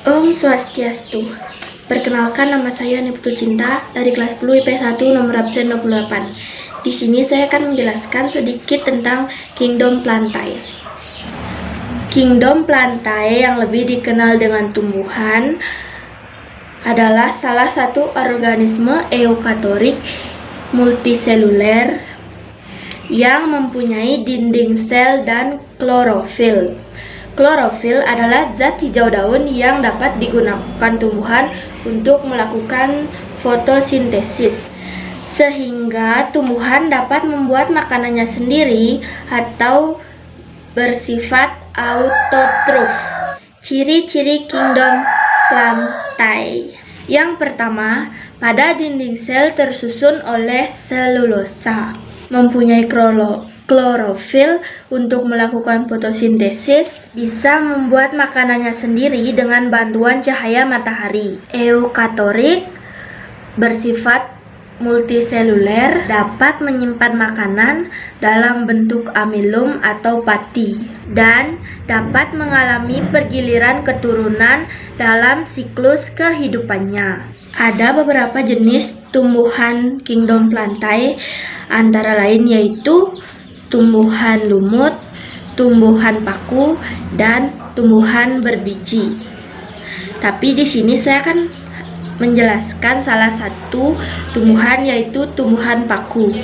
Om Swastiastu. Perkenalkan, nama saya Niptu Cinta dari kelas 10 IP 1 nomor absen 28. Di sini saya akan menjelaskan sedikit tentang Kingdom Plantae. Kingdom Plantae yang lebih dikenal dengan tumbuhan adalah salah satu organisme eukatorik multiseluler yang mempunyai dinding sel dan klorofil. Klorofil adalah zat hijau daun yang dapat digunakan tumbuhan untuk melakukan fotosintesis, sehingga tumbuhan dapat membuat makanannya sendiri atau bersifat autotrof. Ciri-ciri Kingdom Plantae. Yang pertama, pada dinding sel tersusun oleh selulosa, mempunyai klorofil untuk melakukan fotosintesis, bisa membuat makanannya sendiri dengan bantuan cahaya matahari. Eukatorik, bersifat multiseluler, dapat menyimpan makanan dalam bentuk amilum atau pati, dan dapat mengalami pergiliran keturunan dalam siklus kehidupannya. Ada beberapa jenis tumbuhan Kingdom Plantae, antara lain yaitu tumbuhan lumut, tumbuhan paku, dan tumbuhan berbiji. Tapi di sini saya akan menjelaskan salah satu tumbuhan, yaitu tumbuhan paku.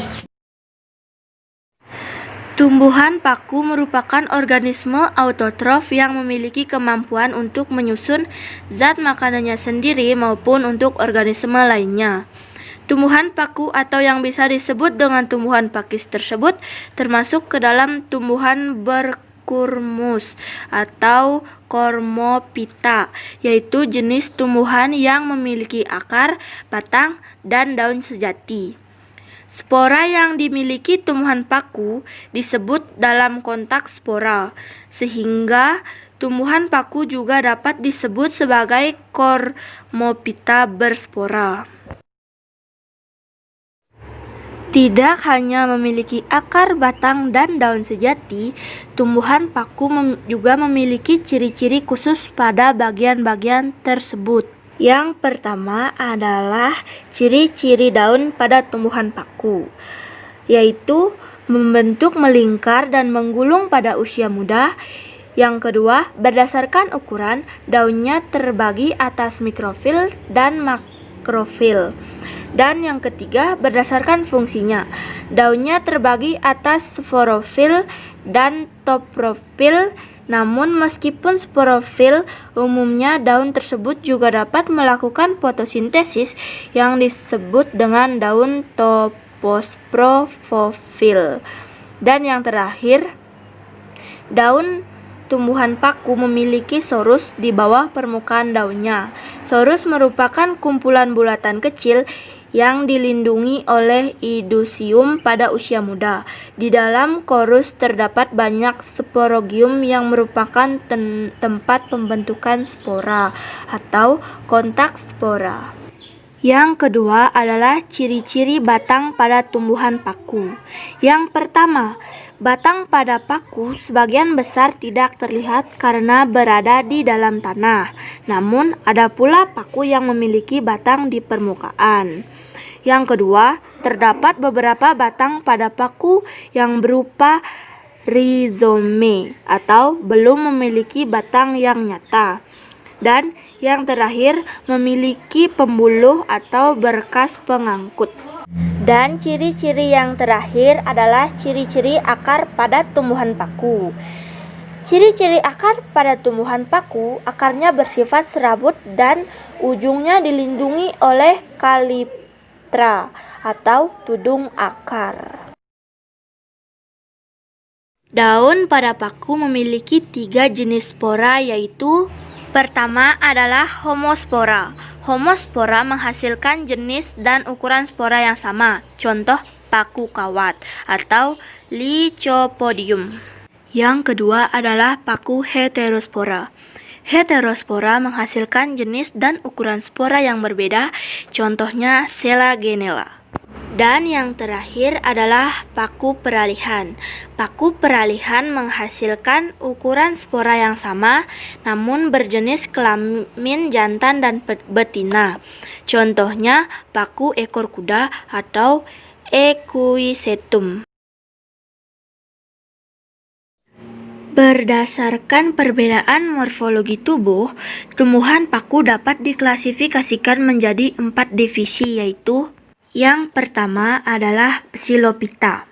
Tumbuhan paku merupakan organisme autotrof yang memiliki kemampuan untuk menyusun zat makanannya sendiri maupun untuk organisme lainnya. Tumbuhan paku atau yang bisa disebut dengan tumbuhan pakis tersebut termasuk ke dalam tumbuhan berkurmus atau Cormophyta, yaitu jenis tumbuhan yang memiliki akar, batang, dan daun sejati. Spora yang dimiliki tumbuhan paku disebut dalam kontak spora, sehingga tumbuhan paku juga dapat disebut sebagai Cormophyta berspora. Tidak hanya memiliki akar, batang, dan daun sejati, tumbuhan paku juga memiliki ciri-ciri khusus pada bagian-bagian tersebut. Yang pertama adalah ciri-ciri daun pada tumbuhan paku, yaitu membentuk melingkar dan menggulung pada usia muda. Yang kedua, berdasarkan ukuran, daunnya terbagi atas mikrofil dan makrofil. Dan yang ketiga, berdasarkan fungsinya, daunnya terbagi atas sporofil dan toprofil. Namun meskipun sporofil, umumnya daun tersebut juga dapat melakukan fotosintesis yang disebut dengan daun toposporofil. Dan yang terakhir, daun tumbuhan paku memiliki sorus di bawah permukaan daunnya. Sorus merupakan kumpulan bulatan kecil yang dilindungi oleh idusium pada usia muda. Di dalam korus terdapat banyak sporogium yang merupakan tempat pembentukan spora atau kontak spora. Yang kedua adalah ciri-ciri batang pada tumbuhan paku. Yang pertama, batang pada paku sebagian besar tidak terlihat karena berada di dalam tanah. Namun, ada pula paku yang memiliki batang di permukaan. Yang kedua, terdapat beberapa batang pada paku yang berupa rizome atau belum memiliki batang yang nyata. Dan yang terakhir, memiliki pembuluh atau berkas pengangkut. Dan ciri-ciri yang terakhir adalah ciri-ciri akar pada tumbuhan paku. Ciri-ciri akar pada tumbuhan paku, akarnya bersifat serabut dan ujungnya dilindungi oleh kaliptra atau tudung akar. Daun pada paku memiliki 3 jenis spora, yaitu pertama adalah homospora. Homospora menghasilkan jenis dan ukuran spora yang sama, contoh paku kawat atau Lycopodium. Yang kedua adalah paku heterospora. Heterospora menghasilkan jenis dan ukuran spora yang berbeda, contohnya Selagenella. Dan yang terakhir adalah paku peralihan. Paku peralihan menghasilkan ukuran spora yang sama namun berjenis kelamin jantan dan betina. Contohnya paku ekor kuda atau Equisetum. Berdasarkan perbedaan morfologi tubuh, tumbuhan paku dapat diklasifikasikan menjadi 4 divisi, yaitu yang pertama adalah Psilophyta.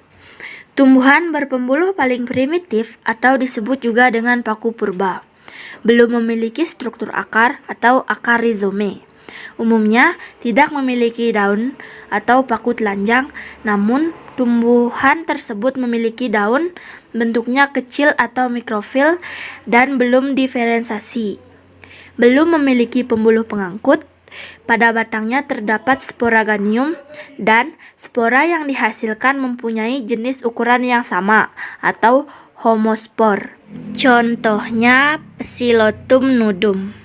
Tumbuhan berpembuluh paling primitif atau disebut juga dengan paku purba. Belum memiliki struktur akar atau akar rizome. Umumnya tidak memiliki daun atau paku telanjang, namun tumbuhan tersebut memiliki daun, bentuknya kecil atau mikrofil, dan belum diferensiasi. Belum memiliki pembuluh pengangkut. Pada batangnya terdapat sporaganium dan spora yang dihasilkan mempunyai jenis ukuran yang sama atau homospor. Contohnya Psilotum nudum.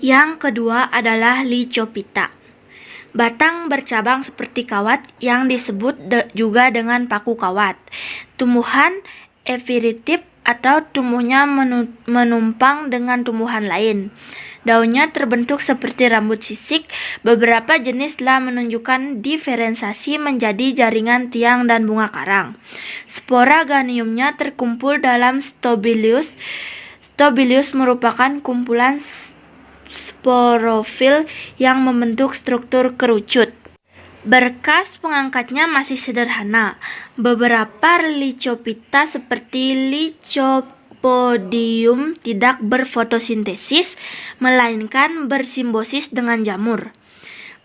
Yang kedua adalah Lycophyta. Batang bercabang seperti kawat yang disebut juga dengan paku kawat. Tumbuhan epifitip atau tumbuhnya menumpang dengan tumbuhan lain. Daunnya terbentuk seperti rambut sisik. Beberapa jenis telah menunjukkan diferensiasi menjadi jaringan tiang dan bunga karang. Sporaganiumnya terkumpul dalam stobilius. Stobilius merupakan kumpulan sporofil yang membentuk struktur kerucut. Berkas pengangkatnya masih sederhana. Beberapa Lycophyta seperti Lycopodium tidak berfotosintesis, melainkan bersimbiosis dengan jamur.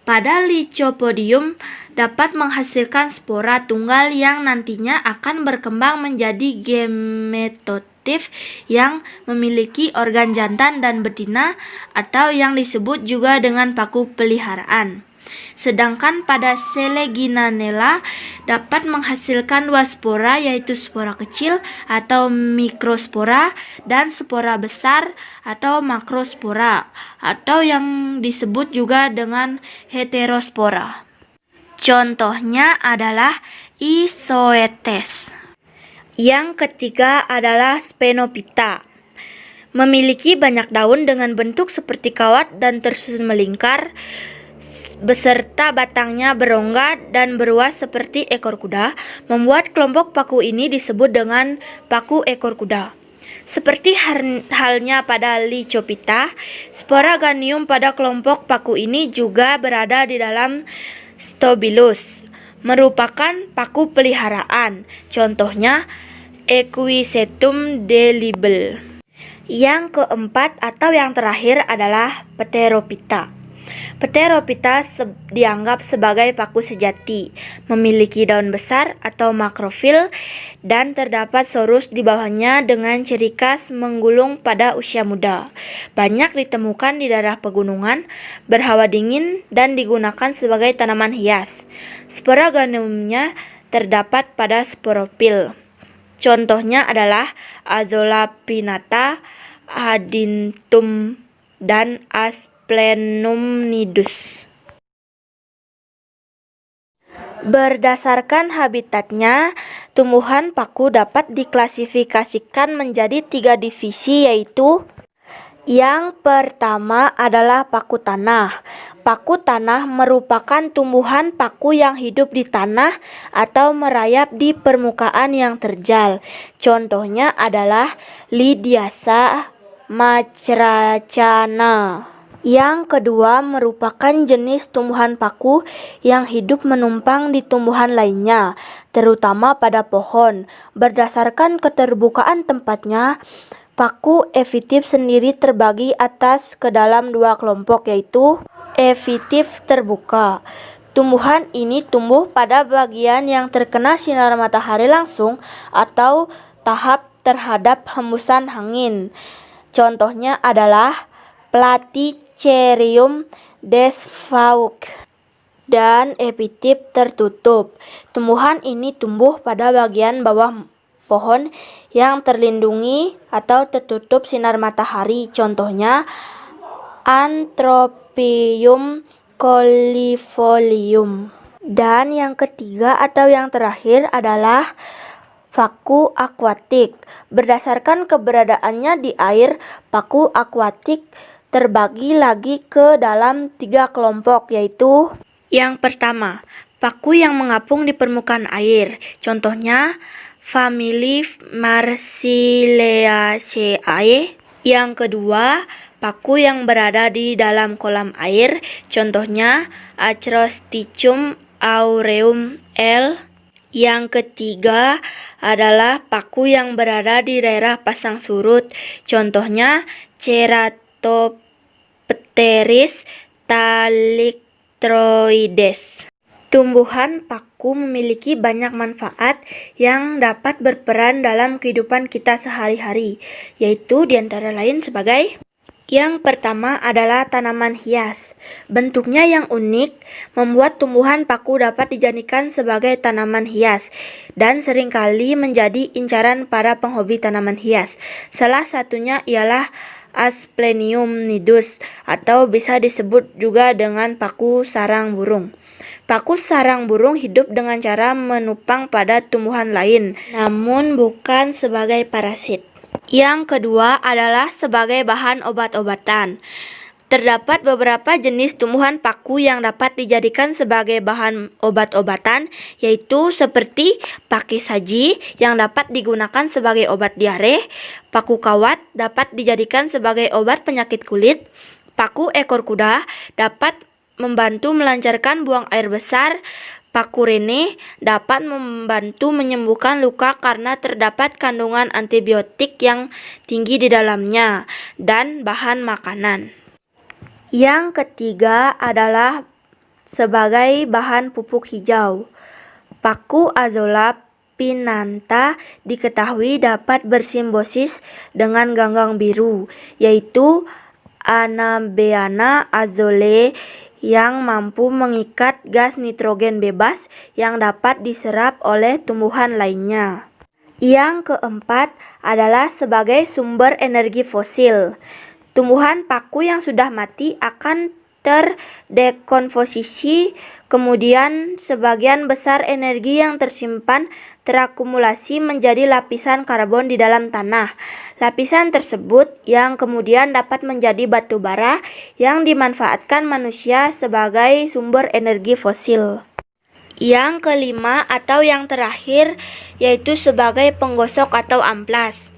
Pada Lycopodium dapat menghasilkan spora tunggal yang nantinya akan berkembang menjadi gemetotif yang memiliki organ jantan dan betina atau yang disebut juga dengan paku peliharaan. Sedangkan pada Seleginanella dapat menghasilkan 2 spora, yaitu spora kecil atau mikrospora dan spora besar atau makrospora, atau yang disebut juga dengan heterospora. Contohnya adalah Isoetes. Yang ketiga adalah Sphenophyta. Memiliki banyak daun dengan bentuk seperti kawat dan tersusun melingkar, beserta batangnya berongga dan beruas seperti ekor kuda, membuat kelompok paku ini disebut dengan paku ekor kuda. Seperti halnya pada Lycophyta, sporaganium pada kelompok paku ini juga berada di dalam stobilus, merupakan paku peliharaan. Contohnya Equisetum delibel. Yang keempat atau yang terakhir adalah Pterophyta. Pterophyta dianggap sebagai paku sejati, memiliki daun besar atau makrofil, dan terdapat sorus di bawahnya dengan ciri khas menggulung pada usia muda. Banyak ditemukan di daerah pegunungan, berhawa dingin, dan digunakan sebagai tanaman hias. Sporaganiumnya terdapat pada sporopil. Contohnya adalah Azolla pinnata, Adyntum, dan Asplenum nidus. Berdasarkan habitatnya, tumbuhan paku dapat diklasifikasikan menjadi 3 divisi, yaitu yang pertama adalah paku tanah. Paku tanah merupakan tumbuhan paku yang hidup di tanah atau merayap di permukaan yang terjal. Contohnya adalah Lydiasa macracana. Yang kedua merupakan jenis tumbuhan paku yang hidup menumpang di tumbuhan lainnya, terutama pada pohon. Berdasarkan keterbukaan tempatnya, paku epifit sendiri terbagi atas ke dalam 2 kelompok, yaitu epifit terbuka. Tumbuhan ini tumbuh pada bagian yang terkena sinar matahari langsung atau tahap terhadap hembusan angin. Contohnya adalah Platycerium desfauque dan epifit tertutup. Tumbuhan ini tumbuh pada bagian bawah pohon yang terlindungi atau tertutup sinar matahari. Contohnya Anthropium caulifolium. Dan yang ketiga atau yang terakhir adalah paku akuatik. Berdasarkan keberadaannya di air, paku akuatik terbagi lagi ke dalam 3 kelompok, yaitu yang pertama, paku yang mengapung di permukaan air. Contohnya, famili Marsilariaceae. Yang kedua, paku yang berada di dalam kolam air. Contohnya, Acrostichum aureum L. Yang ketiga adalah paku yang berada di daerah pasang surut. Contohnya, Ceratopteris thalictroides. Tumbuhan paku memiliki banyak manfaat yang dapat berperan dalam kehidupan kita sehari-hari, yaitu diantara lain sebagai: yang pertama adalah tanaman hias. Bentuknya yang unik membuat tumbuhan paku dapat dijadikan sebagai tanaman hias dan seringkali menjadi incaran para penghobi tanaman hias. Salah satunya ialah Asplenium nidus atau bisa disebut juga dengan paku sarang burung. Paku sarang burung hidup dengan cara menupang pada tumbuhan lain, namun bukan sebagai parasit. Yang kedua adalah sebagai bahan obat-obatan. Terdapat beberapa jenis tumbuhan paku yang dapat dijadikan sebagai bahan obat-obatan, yaitu seperti pakis saji yang dapat digunakan sebagai obat diare, paku kawat dapat dijadikan sebagai obat penyakit kulit, paku ekor kuda dapat membantu melancarkan buang air besar, paku rene dapat membantu menyembuhkan luka karena terdapat kandungan antibiotik yang tinggi di dalamnya, dan bahan makanan. Yang ketiga adalah sebagai bahan pupuk hijau. Paku Azolla pinnata diketahui dapat bersimbiosis dengan ganggang biru, yaitu Anabaena azolae, yang mampu mengikat gas nitrogen bebas yang dapat diserap oleh tumbuhan lainnya. Yang keempat adalah sebagai sumber energi fosil. Tumbuhan paku yang sudah mati akan terdekomposisi, kemudian sebagian besar energi yang tersimpan terakumulasi menjadi lapisan karbon di dalam tanah. Lapisan tersebut yang kemudian dapat menjadi batu bara yang dimanfaatkan manusia sebagai sumber energi fosil. Yang kelima atau yang terakhir yaitu sebagai penggosok atau amplas.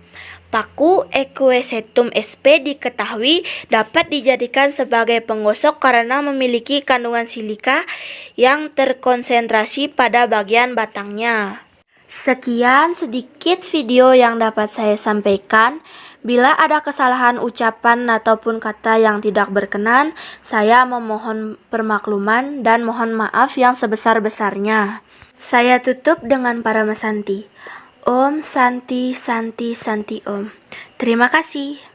Paku Equisetum sp diketahui dapat dijadikan sebagai penggosok karena memiliki kandungan silika yang terkonsentrasi pada bagian batangnya. Sekian sedikit video yang dapat saya sampaikan. Bila ada kesalahan ucapan ataupun kata yang tidak berkenan, saya memohon permakluman dan mohon maaf yang sebesar-besarnya. Saya tutup dengan Paramasanti. Om Santi Santi Santi Om. Terima kasih.